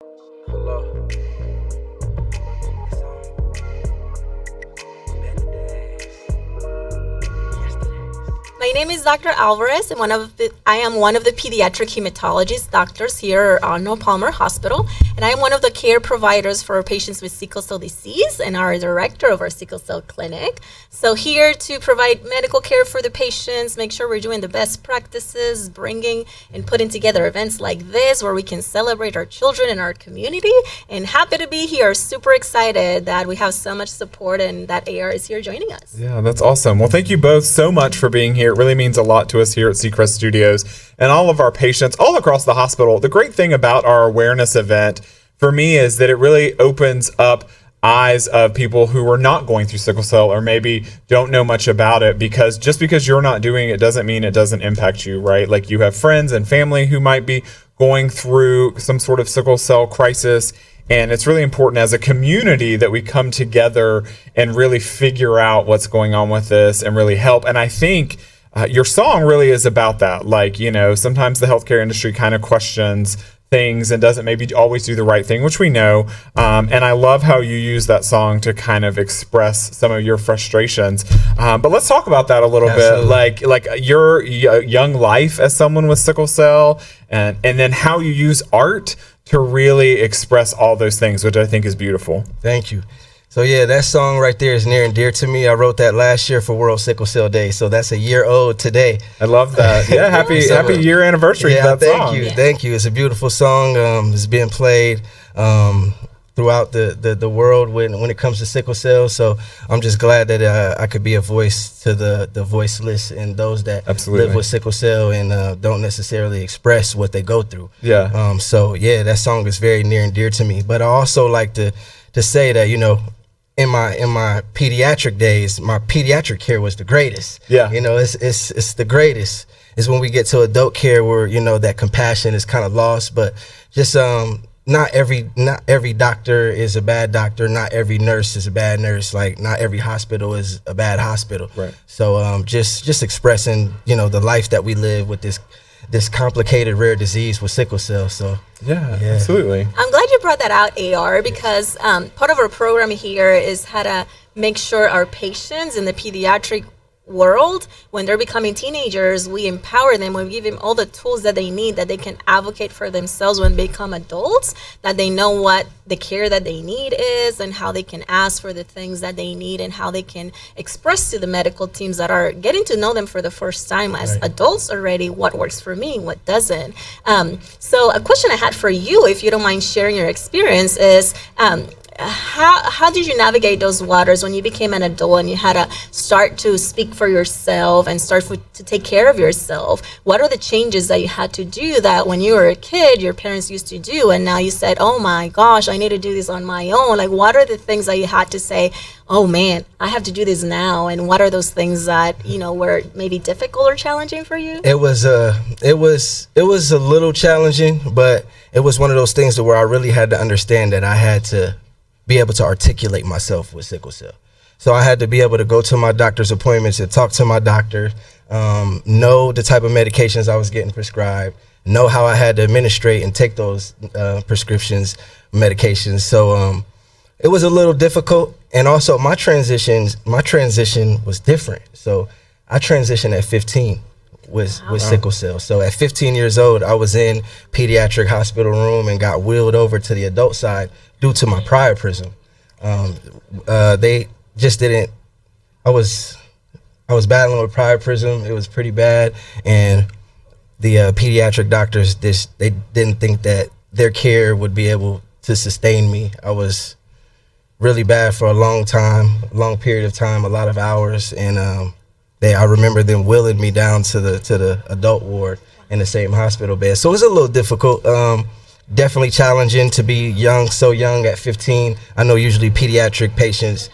Hello. My name is Dr. Alvarez, and I am one of the pediatric hematologist doctors here at Arnold Hospital, and I am one of the care providers for patients with sickle cell disease and our director of our sickle cell clinic. So here to provide medical care for the patients, make sure we're doing the best practices, bringing and putting together events like this where we can celebrate our children and our community, and happy to be here. Super excited that we have so much support and that AR is here joining us. Yeah, that's awesome. Well, thank you both so much for being here. It really means a lot to us here at Seacrest Studios and all of our patients all across the hospital. The great thing about our awareness event for me is that it really opens up eyes of people who are not going through sickle cell or maybe don't know much about it, because just because you're not doing it doesn't mean it doesn't impact you, right? Like, you have friends and family who might be going through some sort of sickle cell crisis. And it's really important as a community that we come together and really figure out what's going on with this and really help. And I think your song really is about that. Like, you know, sometimes the healthcare industry kind of questions things and doesn't maybe always do the right thing, which we know. And I love how you use that song to kind of express some of your frustrations. But let's talk about that a little bit, like your young life as someone with sickle cell, and then how you use art to really express all those things, which I think is beautiful. Thank you. So yeah, that song right there is near and dear to me. I wrote that last year for World Sickle Cell Day, so that's a year old today. I love that. Yeah, happy year anniversary to that song. Thank you. It's a beautiful song. It's being played throughout the world when it comes to sickle cell. So I'm just glad that I could be a voice to the voiceless and those that live with sickle cell and don't necessarily express what they go through. Yeah. So yeah, that song is very near and dear to me. But I also like to say that, you know, in my pediatric days, my pediatric care was the greatest. Yeah. You know, it's the greatest. It's when we get to adult care where, you know, that compassion is kind of lost. But just not every doctor is a bad doctor. Not every nurse is a bad nurse. Like, not every hospital is a bad hospital. Right. So just expressing, you know, the life that we live with this complicated rare disease with sickle cell. So yeah, absolutely. I'm glad you brought that out, AR, because part of our program here is how to make sure our patients in the pediatric world, when they're becoming teenagers, we empower them, we give them all the tools that they need, that they can advocate for themselves when they become adults, that they know what the care that they need is and how they can ask for the things that they need and how they can express to the medical teams that are getting to know them for the first time as adults already, what works for me, what doesn't. So a question I had for you, if you don't mind sharing your experience, is how did you navigate those waters when you became an adult and you had to start to speak for yourself and to take care of yourself? What are the changes that you had to do that when you were a kid your parents used to do, and now you said, oh my gosh, I need to do this on my own? Like, what are the things that you had to say, oh man, I have to do this now? And what are those things that, you know, were maybe difficult or challenging for you? It was a little challenging, but it was one of those things where I really had to understand that I had to be able to articulate myself with sickle cell. So I had to be able to go to my doctor's appointments and talk to my doctor, know the type of medications I was getting prescribed, know how I had to administrate and take those medications. So it was a little difficult. And also my transition was different. So I transitioned at 15 with sickle cell. So at 15 years old, I was in pediatric hospital room and got wheeled over to the adult side due to my priapism. They just didn't. I was battling with priapism. It was pretty bad, and the pediatric doctors they didn't think that their care would be able to sustain me. I was really bad for a long period of time, a lot of hours, and I remember them wheeling me down to the adult ward in the same hospital bed. So it was a little difficult. Definitely challenging to be so young at 15. I know usually pediatric patients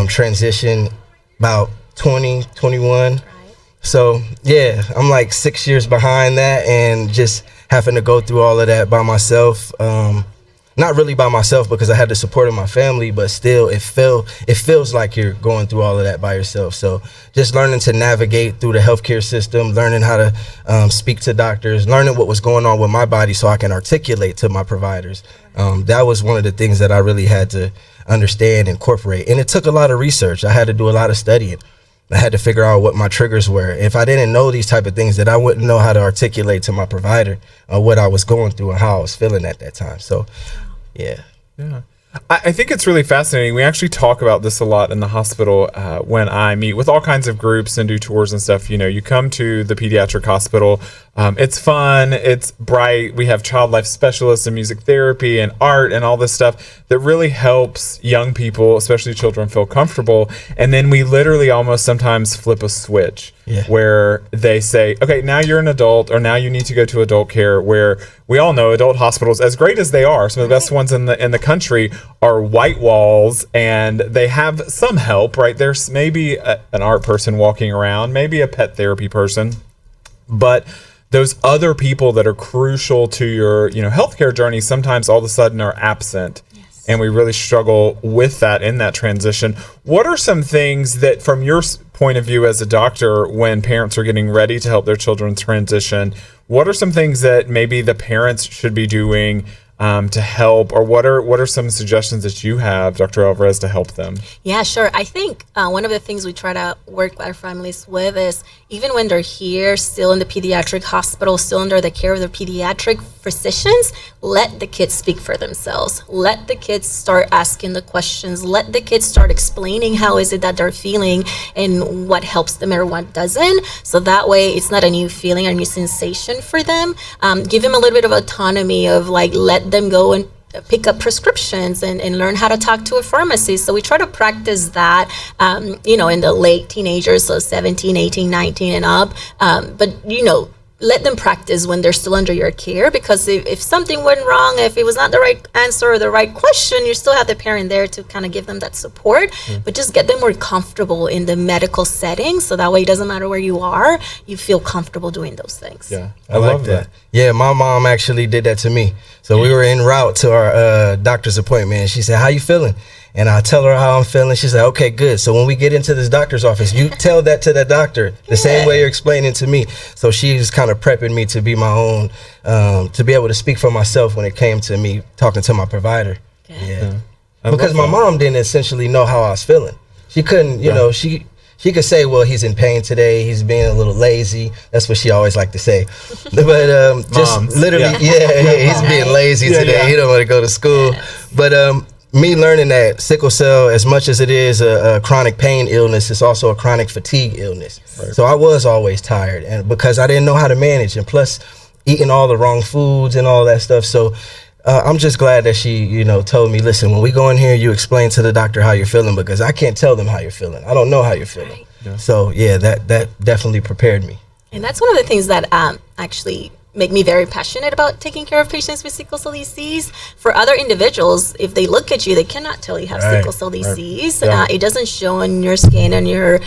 transition about 20, 21. Right. So yeah, I'm like 6 years behind that, and just having to go through all of that by myself. not really by myself because I had the support of my family, but still it feels like you're going through all of that by yourself. So just learning to navigate through the healthcare system, learning how to speak to doctors, learning what was going on with my body so I can articulate to my providers. That was one of the things that I really had to understand, incorporate. And it took a lot of research. I had to do a lot of studying. I had to figure out what my triggers were. If I didn't know these type of things, then I wouldn't know how to articulate to my provider what I was going through and how I was feeling at that time. So, yeah. Yeah. I think it's really fascinating. We actually talk about this a lot in the hospital when I meet with all kinds of groups and do tours and stuff. You know, you come to the pediatric hospital. It's fun. It's bright. We have child life specialists and music therapy and art and all this stuff that really helps young people, especially children, feel comfortable. And then we literally almost sometimes flip a switch where they say, okay, now you're an adult, or now you need to go to adult care, where we all know adult hospitals, as great as they are, some of the best ones in the country, are white walls, and they have some help, right? There's maybe an art person walking around, maybe a pet therapy person, but those other people that are crucial to your, healthcare journey sometimes all of a sudden are absent. And we really struggle with that in that transition. What are some things that, from your point of view as a doctor, when parents are getting ready to help their children transition, what are some things that maybe the parents should be doing to help, or what are some suggestions that you have, Dr. Alvarez, to help them? Yeah, sure. I think one of the things we try to work with our families with is, even when they're here, still in the pediatric hospital, still under the care of the pediatric physicians, let the kids speak for themselves. Let the kids start asking the questions. Let the kids start explaining how is it that they're feeling and what helps them or what doesn't. So that way it's not a new feeling or new sensation for them. Give them a little bit of autonomy of let them go and pick up prescriptions and learn how to talk to a pharmacist. So we try to practice that, in the late teenagers, so 17, 18, 19 and up. But let them practice when they're still under your care, because if something went wrong, if it was not the right answer or the right question, you still have the parent there to kind of give them that support. But just get them more comfortable in the medical setting, so that way it doesn't matter where you are, you feel comfortable doing those things. Yeah, I love that. Yeah, my mom actually did that to me. So we were en route to our doctor's appointment, and she said, "How you feeling?" And I tell her how I'm feeling. She said, "Okay, good. So when we get into this doctor's office, you tell that to the doctor the same way you're explaining to me." So she's kind of prepping me to be my own, to be able to speak for myself when it came to me talking to my provider. Yeah. Because my mom didn't essentially know how I was feeling. She couldn't, she could say, "Well, he's in pain today. He's being a little lazy." That's what she always liked to say. But just literally, he's being lazy today. He don't want to go to school. But me learning that sickle cell, as much as it is a chronic pain illness, it's also a chronic fatigue illness. So I was always tired, and because I didn't know how to manage, and plus eating all the wrong foods and all that stuff. So I'm just glad that she, told me, "Listen, when we go in here, you explain to the doctor how you're feeling, because I can't tell them how you're feeling. I don't know how you're feeling." Right. Yeah. So that definitely prepared me. And that's one of the things that actually make me very passionate about taking care of patients with sickle cell disease. For other individuals, if they look at you, they cannot tell you have sickle cell disease. Yeah. It doesn't show on your skin and your,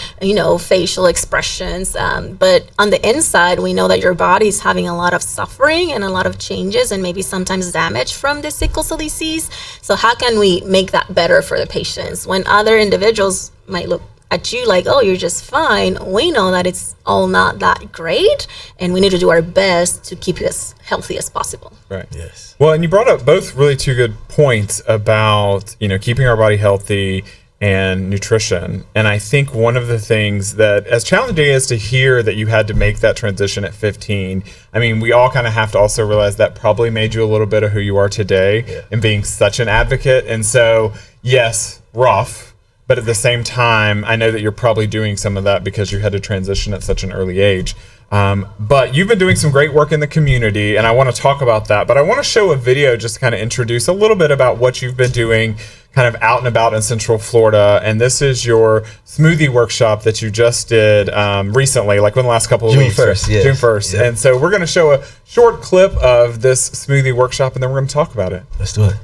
facial expressions. But on the inside, we know that your body is having a lot of suffering and a lot of changes and maybe sometimes damage from the sickle cell disease. So how can we make that better for the patients? When other individuals might look at you like, "Oh, you're just fine," we know that it's all not that great, and we need to do our best to keep you as healthy as possible. Right. Yes. Well, and you brought up both really two good points about, keeping our body healthy and nutrition. And I think one of the things that, as challenging is to hear that you had to make that transition at 15, I mean, we all kind of have to also realize that probably made you a little bit of who you are today and being such an advocate. And so, yes, rough. But at the same time, I know that you're probably doing some of that because you had to transition at such an early age. But you've been doing some great work in the community, and I want to talk about that. But I want to show a video just to kind of introduce a little bit about what you've been doing kind of out and about in Central Florida. And this is your smoothie workshop that you just did recently, like within the last couple of weeks. June 1st, yes. June 1st. Yep. And so we're going to show a short clip of this smoothie workshop, and then we're going to talk about it. Let's do it.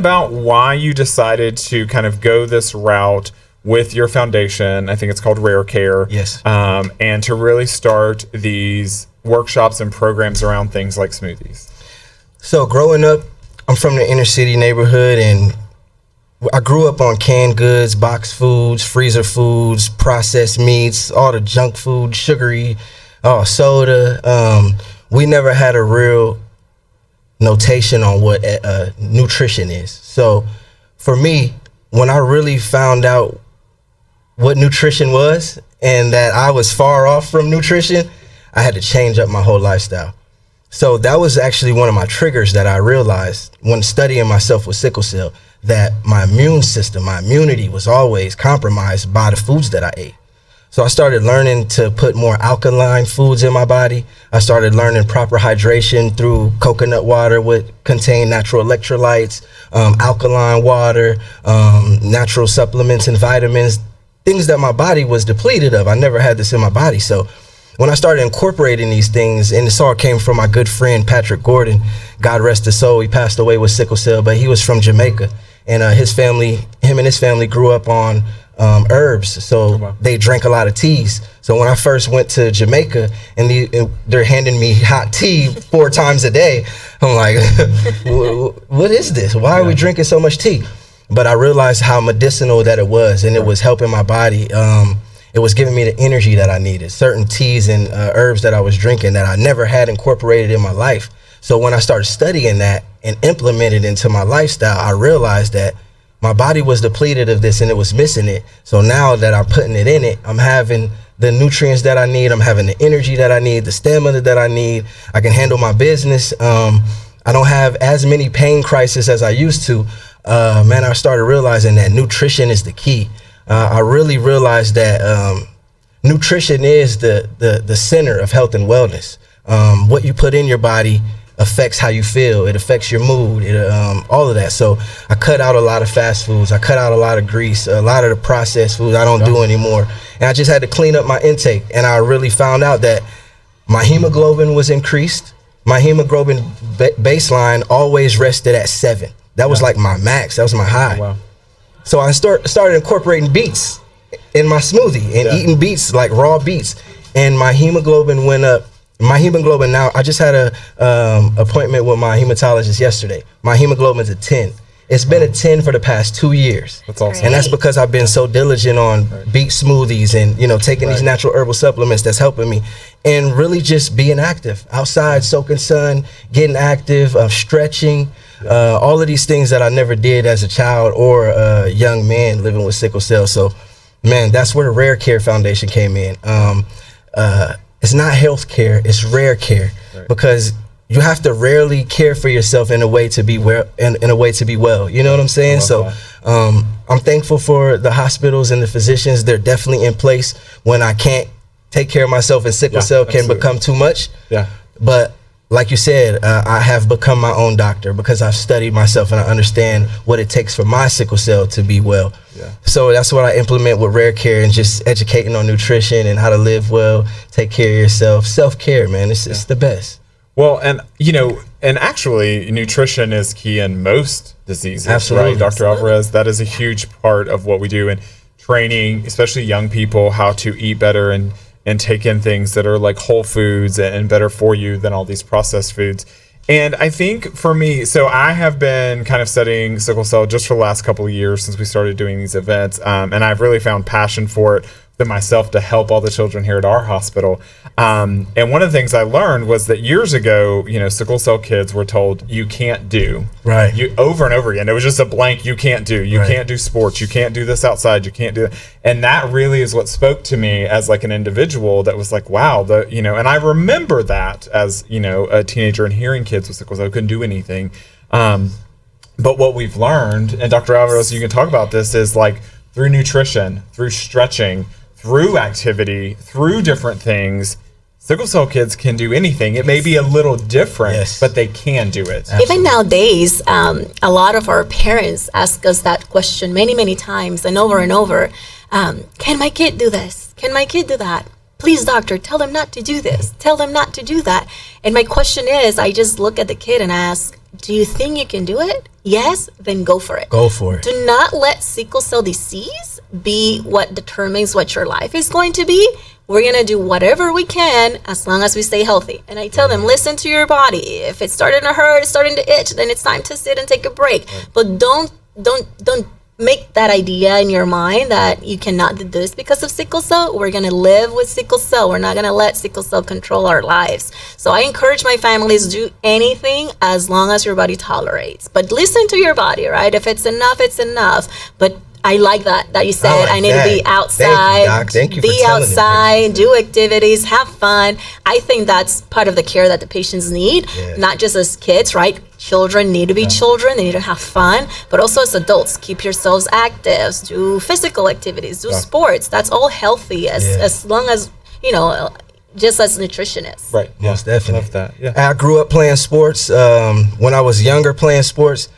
about why you decided to kind of go this route with your foundation. I think it's called Rare Care. Yes. And to really start these workshops and programs around things like smoothies. So growing up, I'm from the inner city neighborhood, and I grew up on canned goods, boxed foods, freezer foods, processed meats, all the junk food, sugary, soda. We never had a real notation on what nutrition is. So for me, when I really found out what nutrition was and that I was far off from nutrition, I had to change up my whole lifestyle. So that was actually one of my triggers that I realized when studying myself with sickle cell, that my immune system, my immunity was always compromised by the foods that I ate. So I started learning to put more alkaline foods in my body. I started learning proper hydration through coconut water, which contain natural electrolytes, alkaline water, natural supplements and vitamins, things that my body was depleted of. I never had this in my body. So when I started incorporating these things, and this all came from my good friend Patrick Gordon, God rest his soul, he passed away with sickle cell, but he was from Jamaica, and him and his family grew up on herbs, so they drank a lot of teas. So when I first went to Jamaica and they're handing me hot tea 4 times a day, I'm like, what is this? Why are we drinking so much tea? But I realized how medicinal that it was, and it was helping my body. It was giving me the energy that I needed. Certain teas and herbs that I was drinking that I never had incorporated in my life. So when I started studying that and implemented it into my lifestyle, I realized that my body was depleted of this and it was missing it. So now that I'm putting it in it, I'm having the nutrients that I need. I'm having the energy that I need, the stamina that I need. I can handle my business. I don't have as many pain crises as I used to. I started realizing that nutrition is the key. I really realized that nutrition is the center of health and wellness. What you put in your body affects how you feel. It affects your mood, all of that. So I cut out a lot of fast foods. I cut out a lot of grease, a lot of the processed foods I don't do anymore. And I just had to clean up my intake. And I really found out that my hemoglobin was increased. My hemoglobin baseline always rested at 7. That was like my max. That was my high. Wow. So I started incorporating beets in my smoothie and eating beets, like raw beets. And my hemoglobin went up. My hemoglobin now, I just had a appointment with my hematologist yesterday. My hemoglobin's a 10. It's been a 10 for the past 2 years. That's awesome. And that's because I've been so diligent on beet smoothies and, taking these natural herbal supplements that's helping me. And really just being active, outside, soaking sun, getting active, stretching, all of these things that I never did as a child or a young man living with sickle cell. So, man, that's where the Rare Care Foundation came in. It's not health care, it's rare care, because you have to rarely care for yourself in a way to be well. In a way to be well, you know what I'm saying? So I'm thankful for the hospitals and the physicians. They're definitely in place when I can't take care of myself, and sickle cell can become too much. Yeah. But like you said, I have become my own doctor because I've studied myself and I understand what it takes for my sickle cell to be well. Yeah. So that's what I implement with Rare Care, and just educating on nutrition and how to live well, take care of yourself. Self-care, man, it's the best. Well, and and actually nutrition is key in most diseases. Absolutely. Right, Dr. Alvarez? That is a huge part of what we do in training, especially young people, how to eat better and take in things that are like whole foods and better for you than all these processed foods. And I think for me, so I have been kind of studying sickle cell just for the last couple of years since we started doing these events. And I've really found passion for it than myself to help all the children here at our hospital. And one of the things I learned was that years ago, sickle cell kids were told you can't do. Right. You over and over again. It was just a blank, you can't do. You can't do sports. You can't do this outside. You can't do that. And that really is what spoke to me as like an individual that was like, wow, and I remember that as, a teenager and hearing kids with sickle cell couldn't do anything. But what we've learned, and Dr. Alvarez, you can talk about this, is like through nutrition, through stretching, through activity, through different things, sickle cell kids can do anything. It may be a little different, but they can do it. Absolutely. Even nowadays, a lot of our parents ask us that question many, many times and over. Can my kid do this? Can my kid do that? Please, doctor, tell them not to do this. Tell them not to do that. And my question is, I just look at the kid and ask, Do you think you can do it? Yes, then go for it. Go for it. Do not let sickle cell disease be what determines what your life is going to be. We're going to do whatever we can as long as we stay healthy. And I tell them, listen to your body. If it's starting to hurt, it's starting to itch, then it's time to sit and take a break. But don't make that idea in your mind that you cannot do this because of sickle cell. We're going to live with sickle cell. We're not going to let sickle cell control our lives. So I encourage my families to do anything as long as your body tolerates. But listen to your body, right? If it's enough, it's enough. But I like that you said I need to be outside, be outside, do activities, have fun. I think that's part of the care that the patients need, not just as kids, right? Children need to be children, they need to have fun, but also as adults, keep yourselves active, do physical activities, do sports. That's all healthy as long as, just as nutritionists. Right. Most definitely. Love that. Yeah. I grew up playing sports. When I was younger playing sports,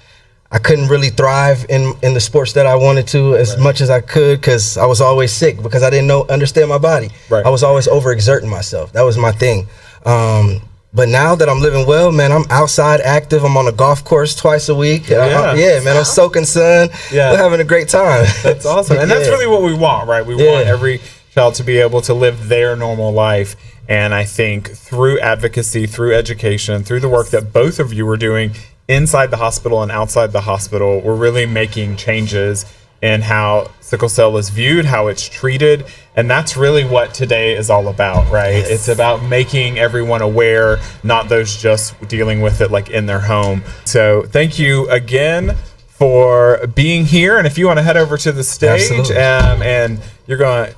I couldn't really thrive in the sports that I wanted to as much as I could because I was always sick because I didn't understand my body. Right. I was always overexerting myself. That was my thing. But now that I'm living well, man, I'm outside active. I'm on a golf course twice a week. Man, I'm soaking sun. Yeah. We're having a great time. That's awesome. And that's really what we want, right? We want every child to be able to live their normal life. And I think through advocacy, through education, through the work that both of you are doing inside the hospital and outside the hospital, we're really making changes in how sickle cell is viewed, how it's treated. And that's really what today is all about, right? Yes. It's about making everyone aware, not those just dealing with it like in their home. So thank you again for being here. And if you want to head over to the stage and you're going to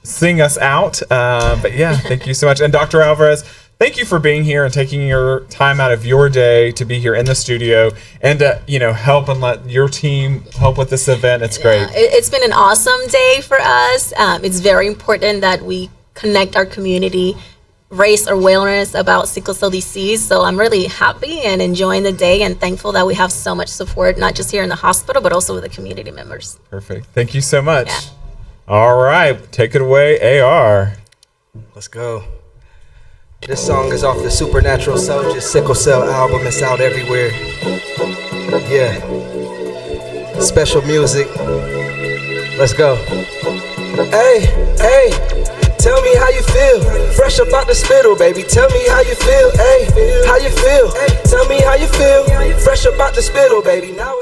sing us out. But yeah, thank you so much. And Dr. Alvarez, thank you for being here and taking your time out of your day to be here in the studio and help and let your team help with this event. It's great. It's been an awesome day for us. It's very important that we connect our community, raise awareness about sickle cell disease. So I'm really happy and enjoying the day and thankful that we have so much support, not just here in the hospital, but also with the community members. Perfect. Thank you so much. Yeah. All right. Take it away, AR. Let's go. This song is off the Supernatural Soldiers Sickle Cell album. It's out everywhere. Yeah. Special music. Let's go. Hey, tell me how you feel. Fresh up out the spittle, baby. Tell me how you feel. Hey, how you feel. Tell me how you feel. Fresh up out the spittle, baby. Now